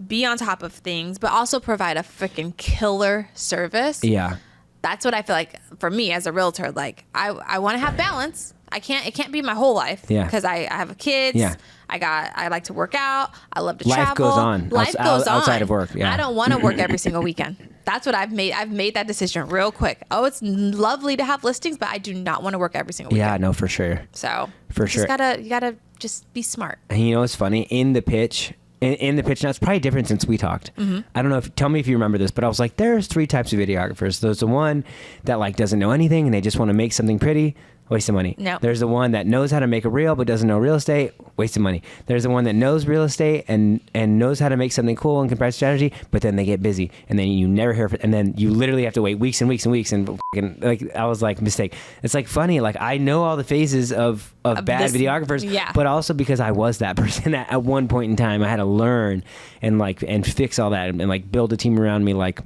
Speaker 2: be on top of things, but also provide a freaking killer service.
Speaker 1: Yeah.
Speaker 2: that's what I feel like for me as a realtor. Like I want to have balance. It can't be my whole life.
Speaker 1: Yeah.
Speaker 2: Because I have kids.
Speaker 1: Yeah.
Speaker 2: I like to work out. I love to
Speaker 1: Life
Speaker 2: travel.
Speaker 1: goes on.
Speaker 2: Life goes on
Speaker 1: outside of work. Yeah.
Speaker 2: I don't want to work every single weekend. That's what I've made. I've made that decision real quick. Oh, it's lovely to have listings, but I do not want to work every single weekend.
Speaker 1: Yeah, no, for sure.
Speaker 2: So
Speaker 1: For sure.
Speaker 2: You gotta just be smart.
Speaker 1: And you know what's funny? In the pitch, now it's probably different since we talked.
Speaker 2: Mm-hmm.
Speaker 1: I don't know tell me if you remember this, but I was like, there's 3 types of videographers. There's the one that like doesn't know anything and they just want to make something pretty. Waste of money.
Speaker 2: No.
Speaker 1: There's the one that knows how to make a reel but doesn't know real estate. Waste of money. There's the one that knows real estate and knows how to make something cool and can price strategy, but then they get busy and then you never hear from, and then you literally have to wait weeks and weeks and weeks and like I was like mistake. It's like funny. Like I know all the phases of bad videographers,
Speaker 2: yeah.
Speaker 1: but also because I was that person at one point in time, I had to learn and fix all that and like build a team around me like.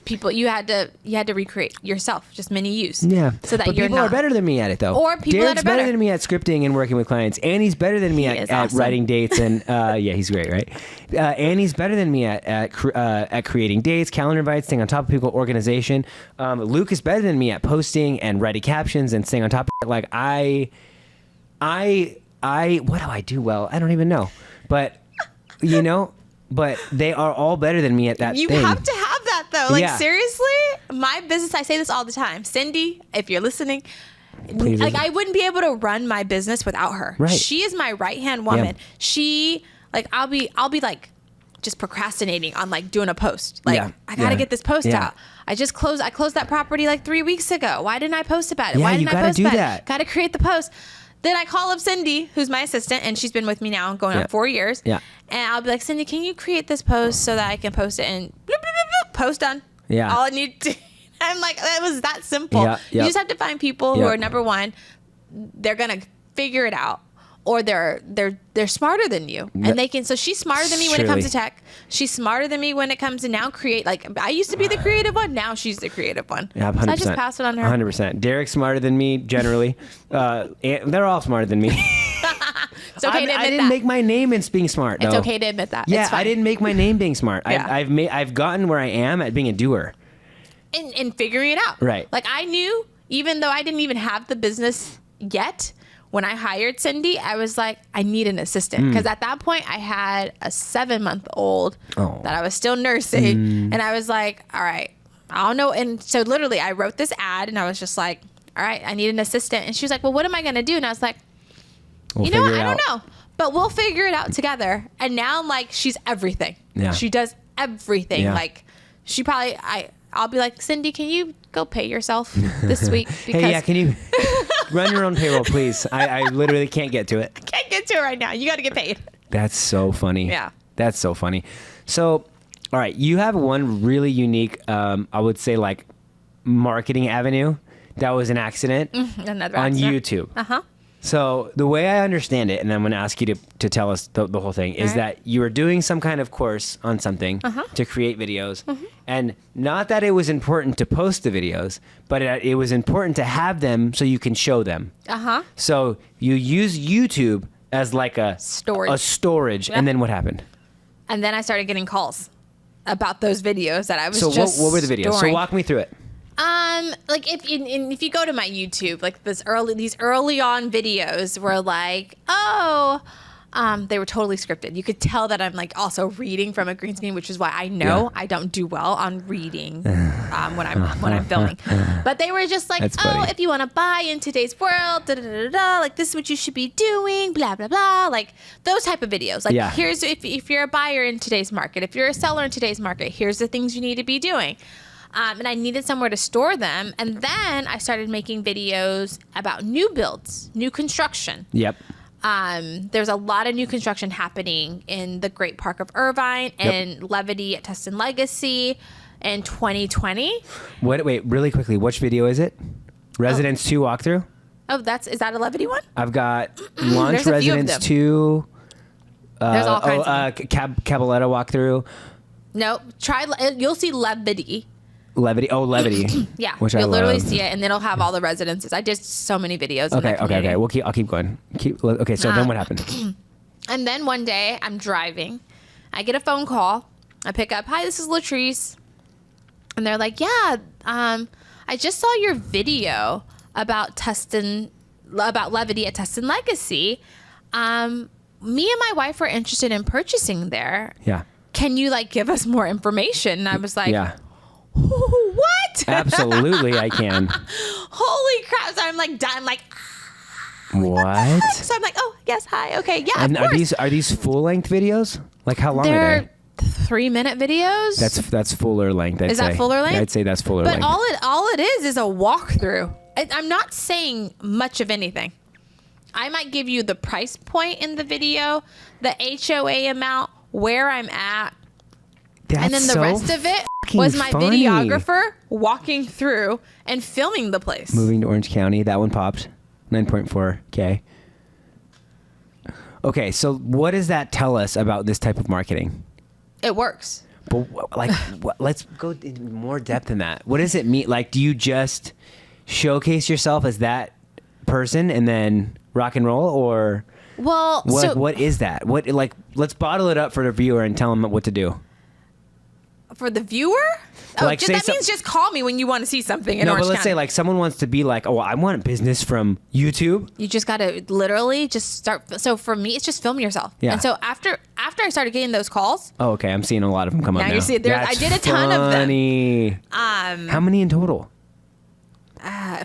Speaker 2: People you had to recreate yourself, just mini use.
Speaker 1: Yeah.
Speaker 2: So that
Speaker 1: but
Speaker 2: you're
Speaker 1: people
Speaker 2: not
Speaker 1: are better than me at it though.
Speaker 2: Or people
Speaker 1: Derek's
Speaker 2: that are better.
Speaker 1: than me at scripting and working with clients. Annie's better than me
Speaker 2: He
Speaker 1: at
Speaker 2: is awesome.
Speaker 1: writing dates and yeah, he's great, right? Annie's better than me at creating dates, calendar invites, staying on top of people, organization. Luke is better than me at posting and writing captions and staying on top of it. Like I what do I do well? I don't even know. But you know, but they are all better than me at that
Speaker 2: You
Speaker 1: thing.
Speaker 2: have to have that though. Like
Speaker 1: Yeah.
Speaker 2: seriously, my business, I say this all the time. Cindy, if you're listening,
Speaker 1: Please
Speaker 2: like
Speaker 1: listen.
Speaker 2: I wouldn't be able to run my business without her.
Speaker 1: Right.
Speaker 2: She is my right-hand woman.
Speaker 1: Yeah.
Speaker 2: She like I'll be like just procrastinating on like doing a post. Like
Speaker 1: Yeah.
Speaker 2: I got to
Speaker 1: Yeah.
Speaker 2: get this post
Speaker 1: Yeah.
Speaker 2: out. I closed that property like 3 weeks ago. Why didn't I post about it?
Speaker 1: Yeah,
Speaker 2: Why
Speaker 1: you
Speaker 2: didn't I
Speaker 1: gotta
Speaker 2: post
Speaker 1: do
Speaker 2: about
Speaker 1: that.
Speaker 2: it? Got to create the post. Then I call up Cindy, who's my assistant, and she's been with me now going
Speaker 1: Yeah.
Speaker 2: on 4 years.
Speaker 1: Yeah.
Speaker 2: And I'll be like, Cindy, can you create this post so that I can post it? And bloop, bloop, bloop, bloop, post done.
Speaker 1: Yeah.
Speaker 2: All I need to. I'm like, that was that simple.
Speaker 1: Yeah,
Speaker 2: You
Speaker 1: yeah.
Speaker 2: just have to find people who
Speaker 1: Yeah.
Speaker 2: are, number one, they're gonna figure it out, or they're smarter than you, and they can. So she's smarter than me when it comes to
Speaker 1: Surely.
Speaker 2: tech. She's smarter than me when it comes to now create. Like I used to be the creative one. Now she's the creative one.
Speaker 1: Yeah, 100%.
Speaker 2: So I just pass it on to her.
Speaker 1: 100%. Derek's smarter than me generally. And they're all smarter than me.
Speaker 2: It's okay to admit
Speaker 1: I didn't
Speaker 2: that.
Speaker 1: make my name in being smart.
Speaker 2: It's
Speaker 1: though.
Speaker 2: okay to admit that.
Speaker 1: Yeah,
Speaker 2: It's fine.
Speaker 1: I didn't make my name being smart.
Speaker 2: Yeah.
Speaker 1: I've gotten where I am at being a doer.
Speaker 2: And figuring it out.
Speaker 1: Right.
Speaker 2: Like I knew, even though I didn't even have the business yet, when I hired Cindy, I was like, I need an assistant. Because at that point, I had a 7-month-old
Speaker 1: Oh.
Speaker 2: that I was still nursing. And I was like, all right, I don't know. And so literally, I wrote this ad and I was just like, all right, I need an assistant. And she was like, well, what am I going to do? And I was like,
Speaker 1: We'll
Speaker 2: you know what?
Speaker 1: figure it
Speaker 2: I don't
Speaker 1: out.
Speaker 2: know. But we'll figure it out together. And now, like, she's everything.
Speaker 1: Yeah.
Speaker 2: She does everything.
Speaker 1: Yeah.
Speaker 2: Like, she probably, I'll be like, Cindy, can you go pay yourself this week? Because
Speaker 1: Hey, yeah, can you run your own payroll, please? I literally can't get to it.
Speaker 2: can't get to it right now. You got to get paid.
Speaker 1: That's so funny.
Speaker 2: Yeah.
Speaker 1: That's so funny. So, all right, you have one really unique, I would say, like, marketing avenue that was an accident
Speaker 2: Another
Speaker 1: on
Speaker 2: accident.
Speaker 1: YouTube.
Speaker 2: Uh-huh.
Speaker 1: So the way I understand it, and I'm going to ask you to tell us the whole thing, is
Speaker 2: All right.
Speaker 1: that you were doing some kind of course on something to create videos. And not that it was important to post the videos, but it was important to have them so you can show them.
Speaker 2: Uh-huh.
Speaker 1: So you use YouTube as like a
Speaker 2: Storage.
Speaker 1: and then what happened?
Speaker 2: And then I started getting calls about those videos that I was
Speaker 1: So
Speaker 2: just
Speaker 1: what were the videos?
Speaker 2: storing.
Speaker 1: So walk me through it.
Speaker 2: Like if you go to my YouTube, like these early on videos were like, they were totally scripted. You could tell that I'm like also reading from a green screen, which is why I know
Speaker 1: Yeah.
Speaker 2: I don't do well on reading when I'm filming. But they were just like,
Speaker 1: That's funny.
Speaker 2: if you want to buy in today's world, da da da da da, like this is what you should be doing, blah blah blah, like those type of videos. Like
Speaker 1: Yeah.
Speaker 2: here's if you're a buyer in today's market, if you're a seller in today's market, here's the things you need to be doing. And I needed somewhere to store them. And then I started making videos about new builds, new construction.
Speaker 1: Yep.
Speaker 2: There's a lot of new construction happening in the Great Park of Irvine and Levity at Tustin Legacy in 2020.
Speaker 1: Wait, really quickly, which video is it? Residence 2 walkthrough?
Speaker 2: Oh, is that a Levity one?
Speaker 1: I've got Launch
Speaker 2: There's a few of
Speaker 1: Residence
Speaker 2: them.
Speaker 1: 2.
Speaker 2: There's all kinds of them.
Speaker 1: Cabaletta walkthrough.
Speaker 2: No, you'll see Levity.
Speaker 1: Levity. Oh, Levity.
Speaker 2: Yeah,
Speaker 1: Which I
Speaker 2: you'll literally
Speaker 1: love.
Speaker 2: see it, and then it'll have all the residences. I did so many videos. in that community.
Speaker 1: Okay. I'll keep going. Okay, so then what happened?
Speaker 2: And then one day I'm driving. I get a phone call. I pick up. Hi, this is Latrice. And they're like, yeah, I just saw your video about Levity at Tustin Legacy. Me and my wife were interested in purchasing there.
Speaker 1: Yeah.
Speaker 2: Can you like give us more information? And I was like,
Speaker 1: Yeah.
Speaker 2: what?
Speaker 1: Absolutely, I can.
Speaker 2: Holy crap. So I'm like, done. Like,
Speaker 1: What?
Speaker 2: so I'm like, oh, yes, hi. Okay. Yeah,
Speaker 1: And
Speaker 2: of course.
Speaker 1: are these full length videos? Like how long are
Speaker 2: They're
Speaker 1: they?
Speaker 2: 3-minute videos.
Speaker 1: That's fuller length. I'd
Speaker 2: Is that
Speaker 1: say.
Speaker 2: fuller length?
Speaker 1: I'd say that's fuller
Speaker 2: But
Speaker 1: length.
Speaker 2: all it is a walkthrough. I'm not saying much of anything. I might give you the price point in the video, the HOA amount, where I'm at, and then the
Speaker 1: so
Speaker 2: rest of it
Speaker 1: fucking
Speaker 2: was my
Speaker 1: funny.
Speaker 2: videographer walking through and filming the place.
Speaker 1: Moving to Orange County, that one popped 9.4K. Okay, so what does that tell us about this type of marketing?
Speaker 2: It works.
Speaker 1: But let's go into more depth in that. What does it mean? Like, do you just showcase yourself as that person and then rock and roll, or
Speaker 2: Well,
Speaker 1: what is that? What, like, let's bottle it up for the viewer and tell them what to do.
Speaker 2: for the viewer,
Speaker 1: Like,
Speaker 2: that
Speaker 1: say
Speaker 2: means just call me when you want to see something in
Speaker 1: No,
Speaker 2: Orange
Speaker 1: but let's
Speaker 2: County.
Speaker 1: say like someone wants to be like, oh, I want business from YouTube.
Speaker 2: You just got to literally just start. So for me, it's just film yourself.
Speaker 1: Yeah.
Speaker 2: And so after I started getting those calls,
Speaker 1: Oh, okay. I'm seeing a lot of them come up
Speaker 2: Now
Speaker 1: now.
Speaker 2: you see, I did a ton of them.
Speaker 1: Funny. How many in total?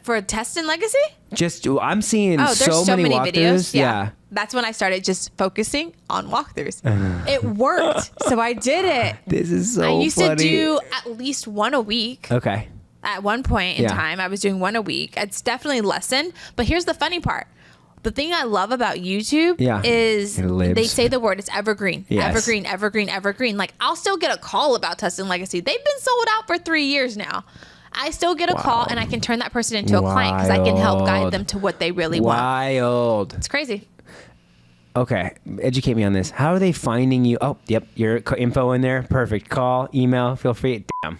Speaker 2: for Tustin Legacy,
Speaker 1: Just I'm seeing
Speaker 2: there's
Speaker 1: so many walkthroughs.
Speaker 2: videos.
Speaker 1: Yeah.
Speaker 2: That's when I started just focusing on walkthroughs. It worked. So I did it.
Speaker 1: This is so
Speaker 2: I used
Speaker 1: funny.
Speaker 2: to do at least one a week.
Speaker 1: Okay.
Speaker 2: At one point in
Speaker 1: Yeah.
Speaker 2: time, I was doing one a week. It's definitely lessened. But here's the funny part. The thing I love about YouTube is
Speaker 1: It lives.
Speaker 2: they say the word, it's evergreen.
Speaker 1: Yes.
Speaker 2: Evergreen, evergreen, evergreen. Like, I'll still get a call about Tustin Legacy. They've been sold out for 3 years now. I still get a call and I can turn that person into a client because I can help guide them to what they really want.
Speaker 1: Wild.
Speaker 2: It's crazy.
Speaker 1: Okay. Educate me on this. How are they finding you? Oh, yep. Your info in there. Perfect. Call, email. Feel free. Damn.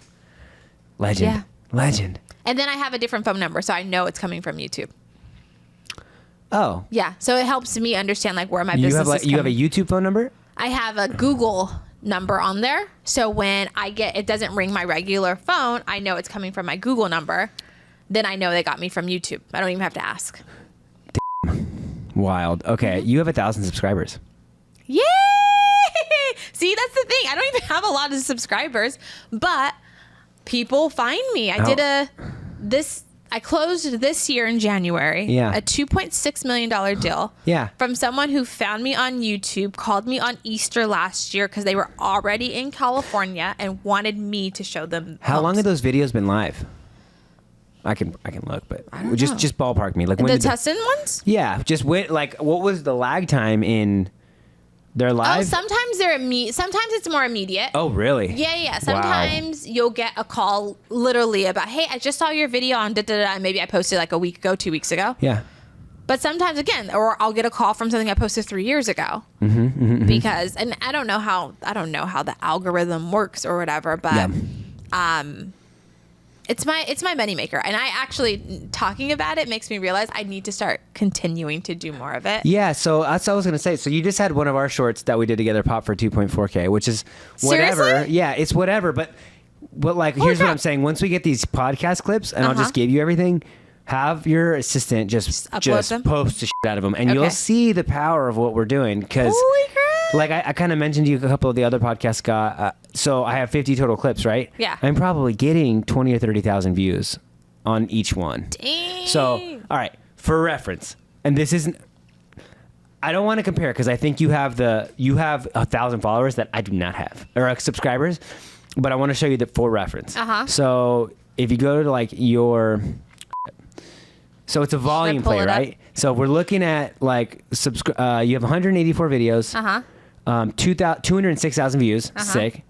Speaker 1: Legend.
Speaker 2: Yeah.
Speaker 1: Legend.
Speaker 2: And then I have a different phone number, so I know it's coming from YouTube.
Speaker 1: Oh.
Speaker 2: Yeah. So it helps me understand like where my
Speaker 1: You
Speaker 2: business
Speaker 1: have like
Speaker 2: is
Speaker 1: you have a
Speaker 2: coming.
Speaker 1: YouTube phone number?
Speaker 2: I have a Google number on there. So when it doesn't ring my regular phone, I know it's coming from my Google number. Then I know they got me from YouTube. I don't even have to ask.
Speaker 1: Wild. Okay.
Speaker 2: Mm-hmm.
Speaker 1: You have 1,000 subscribers.
Speaker 2: Yay! See, that's the thing. I don't even have a lot of subscribers, but people find me. I closed this year in January.
Speaker 1: Yeah.
Speaker 2: A $2.6 million deal.
Speaker 1: Yeah.
Speaker 2: From someone who found me on YouTube, called me on Easter last year because they were already in California and wanted me to show them.
Speaker 1: How long
Speaker 2: homes.
Speaker 1: have those videos been live? I can look, but
Speaker 2: don't
Speaker 1: just
Speaker 2: know.
Speaker 1: just ballpark me. Like when
Speaker 2: The
Speaker 1: did
Speaker 2: Tustin ones?
Speaker 1: Yeah, just when, like what was the lag time in their live?
Speaker 2: Oh, sometimes they're sometimes it's more immediate.
Speaker 1: Oh, really?
Speaker 2: Yeah. Sometimes you'll get a call literally about, hey, I just saw your video on da-da-da, and maybe I posted like a week ago, 2 weeks ago.
Speaker 1: Yeah.
Speaker 2: But sometimes again, or I'll get a call from something I posted 3 years ago. Because, and I don't know how the algorithm works or whatever, but it's my money maker. And I actually, talking about it makes me realize I need to start continuing to do more of it.
Speaker 1: Yeah, so that's what I was gonna say. So you just had one of our shorts that we did together pop for 2.4K, which is whatever.
Speaker 2: Seriously?
Speaker 1: Yeah, it's whatever. But like,
Speaker 2: Holy
Speaker 1: here's what
Speaker 2: crap.
Speaker 1: I'm saying. Once we get these podcast clips, and I'll just give you everything. Have your assistant just
Speaker 2: upload them?
Speaker 1: post the shit out of them, and you'll
Speaker 2: Okay.
Speaker 1: see the power of what we're doing. Because
Speaker 2: Holy crap.
Speaker 1: like I kind of mentioned to you a couple of the other podcasts got. So I have 50 total clips, right?
Speaker 2: Yeah.
Speaker 1: I'm probably getting 20 or 30,000 views on each one.
Speaker 2: Dang.
Speaker 1: So, all right, for reference, and this isn't. I don't want to compare because I think you have 1,000 followers that I do not have, or subscribers, but I want to show you that for reference. So if you go to like your, so it's a volume
Speaker 2: pull
Speaker 1: play,
Speaker 2: it up?
Speaker 1: right? So we're looking at like you have 184 videos, 206,000 views, sick,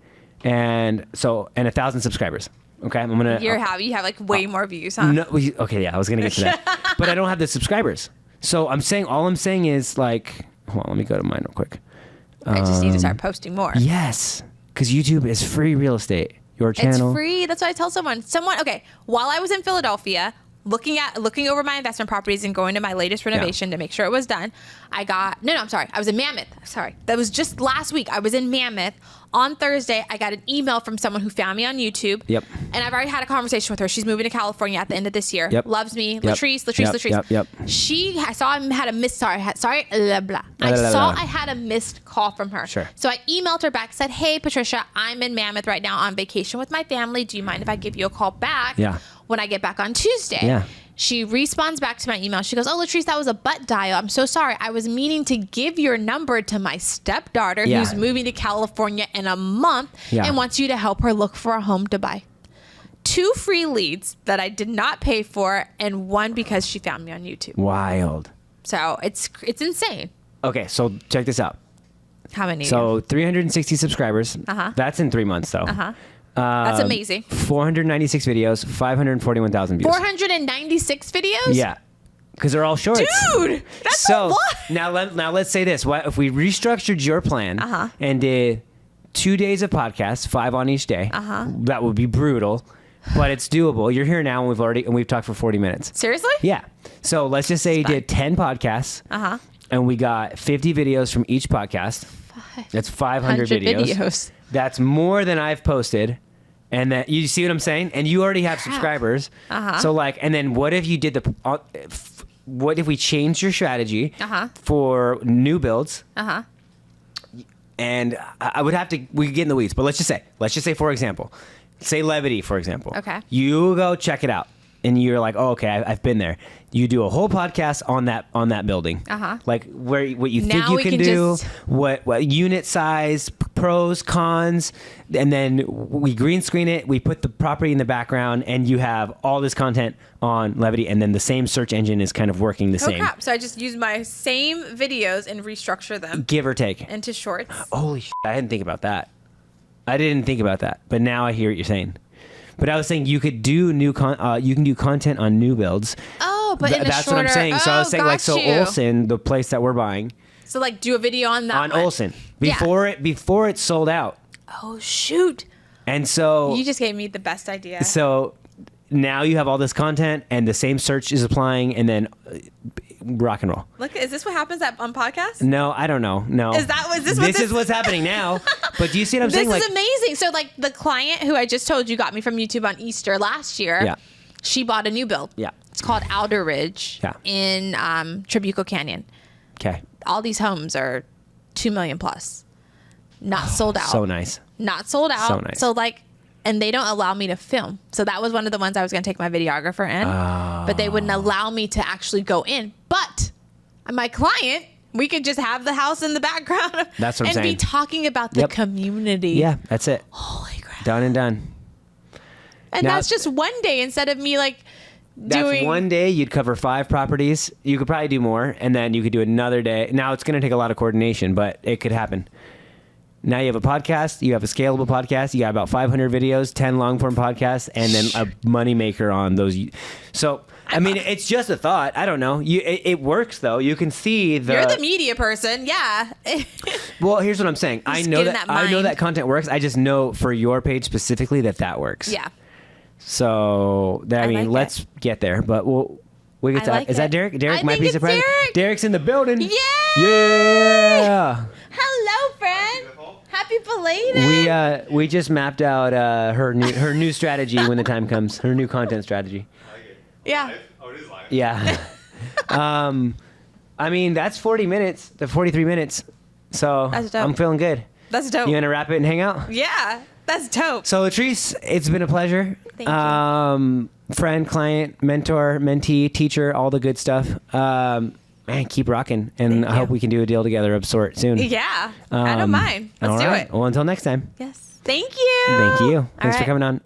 Speaker 1: and 1,000 subscribers. Okay, I'm gonna.
Speaker 2: You have like way more views, huh?
Speaker 1: No, okay, yeah, I was gonna get to that, but I don't have the subscribers. So all I'm saying is like, hold on, let me go to mine real quick.
Speaker 2: I just need to start posting more.
Speaker 1: Yes, because YouTube is free real estate. Your channel.
Speaker 2: It's free. That's what I tell someone. Okay, while I was in Philadelphia, looking over my investment properties and going to my latest renovation to make sure it was done. I'm sorry. I was in Mammoth. Sorry. That was just last week. I was in Mammoth. On Thursday, I got an email from someone who found me on YouTube.
Speaker 1: Yep.
Speaker 2: And I've already had a conversation with her. She's moving to California at the end of this year.
Speaker 1: Yep.
Speaker 2: Loves me.
Speaker 1: Yep.
Speaker 2: Latrice.
Speaker 1: Yep.
Speaker 2: I saw I had a missed, I had a missed call from her.
Speaker 1: Sure.
Speaker 2: So I emailed her back, said, hey, Patricia, I'm in Mammoth right now on vacation with my family. Do you mind if I give you a call back when I get back on Tuesday?
Speaker 1: Yeah.
Speaker 2: She responds back to my email. She goes, oh, Latrice, that was a butt dial. I'm so sorry. I was meaning to give your number to my stepdaughter who's moving to California in a month and wants you to help her look for a home to buy. 2 free leads that I did not pay for, and 1 because she found me on YouTube.
Speaker 1: Wild.
Speaker 2: So it's insane.
Speaker 1: Okay, so check this out.
Speaker 2: How many?
Speaker 1: So 360 subscribers. That's in 3 months, though.
Speaker 2: That's amazing.
Speaker 1: 496 videos, 541,000 views.
Speaker 2: 496 videos?
Speaker 1: Yeah, because they're all shorts.
Speaker 2: Dude, that's a lot.
Speaker 1: Now let's say this. What if we restructured your plan and did 2 days of podcasts, 5 on each day? That would be brutal, but it's doable. You're here now, and we've talked for 40 minutes.
Speaker 2: Seriously?
Speaker 1: Yeah. So let's just say you did 10 podcasts, and we got 50 videos from each podcast. That's 500 videos. That's more than I've posted. And that, you see what I'm saying? And you already have subscribers. So and then what if you did what if we changed your strategy for new builds? And we could get in the weeds, but let's just say, for example, Levity, for example.
Speaker 2: Okay.
Speaker 1: You go check it out. And you're like, oh, okay, I've been there. You do a whole podcast on that building, like what you think you can do, what unit size, pros, cons, and then we green screen it. We put the property in the background, and you have all this content on Levity, and then the same search engine is kind of working the same.
Speaker 2: Crap! So I just use my same videos and restructure them,
Speaker 1: give or take,
Speaker 2: into shorts.
Speaker 1: Holy shit! I didn't think about that. But now I hear what you're saying. But I was saying you could do you can do content on new builds.
Speaker 2: Oh, but in a
Speaker 1: that's
Speaker 2: shorter.
Speaker 1: what I'm saying. So I was saying Olsen, the place that we're buying.
Speaker 2: So do a video on that.
Speaker 1: On Olsen before it's sold out.
Speaker 2: Oh shoot!
Speaker 1: And so
Speaker 2: you just gave me the best idea.
Speaker 1: So now you have all this content, and the same search is applying, and then rock and roll.
Speaker 2: Look, is this what happens on podcasts?
Speaker 1: No, I don't know. No. This is what's happening now. But do you see what I'm saying?
Speaker 2: This is amazing. So the client who I just told you got me from YouTube on Easter last year, she bought a new build.
Speaker 1: Yeah.
Speaker 2: It's called Outer Ridge in Tribuco Canyon.
Speaker 1: Okay.
Speaker 2: All these homes are $2 million plus. Not sold out.
Speaker 1: So nice.
Speaker 2: Not sold out.
Speaker 1: So nice.
Speaker 2: So and they don't allow me to film. So that was one of the ones I was going to take my videographer in, but they wouldn't allow me to actually go in. But my client, we could just have the house in the background.
Speaker 1: That's what I'm saying.
Speaker 2: And be talking about the community.
Speaker 1: Yeah, that's it.
Speaker 2: Holy crap.
Speaker 1: Done and done.
Speaker 2: And that's just one day instead of me doing.
Speaker 1: That's one day you'd cover 5 properties. You could probably do more, and then you could do another day. Now it's going to take a lot of coordination, but it could happen. Now you have a podcast, you have a scalable podcast, you got about 500 videos, 10 long form podcasts, and then a moneymaker on those. So, I mean, it's just a thought. I don't know. It works though. You can see
Speaker 2: You're the media person. Yeah.
Speaker 1: Well, here's what I'm saying. I know that content works. I just know for your page specifically that works.
Speaker 2: Yeah.
Speaker 1: So, let's get there, but we get to. Is that Derek? Derek might be surprised. Derek's in the building.
Speaker 2: Yeah.
Speaker 1: Yeah.
Speaker 2: Hello, friend. Happy belated.
Speaker 1: We just mapped out her new strategy when the time comes. Her new content strategy.
Speaker 2: Yeah.
Speaker 3: Oh, it is live.
Speaker 1: Yeah. That's 40 minutes. The 43 minutes. So
Speaker 2: that's dope.
Speaker 1: I'm feeling good.
Speaker 2: That's dope.
Speaker 1: You gonna wrap it and hang out?
Speaker 2: Yeah, that's dope.
Speaker 1: So Latrice, it's been a pleasure.
Speaker 2: Thank you.
Speaker 1: Friend, client, mentor, mentee, teacher, all the good stuff. Man, keep rocking, and I hope we can do a deal together of sort soon.
Speaker 2: Yeah, I don't mind. Let's do it.
Speaker 1: Well, until next time.
Speaker 2: Yes. Thank you.
Speaker 1: Thank you. Thanks for coming on.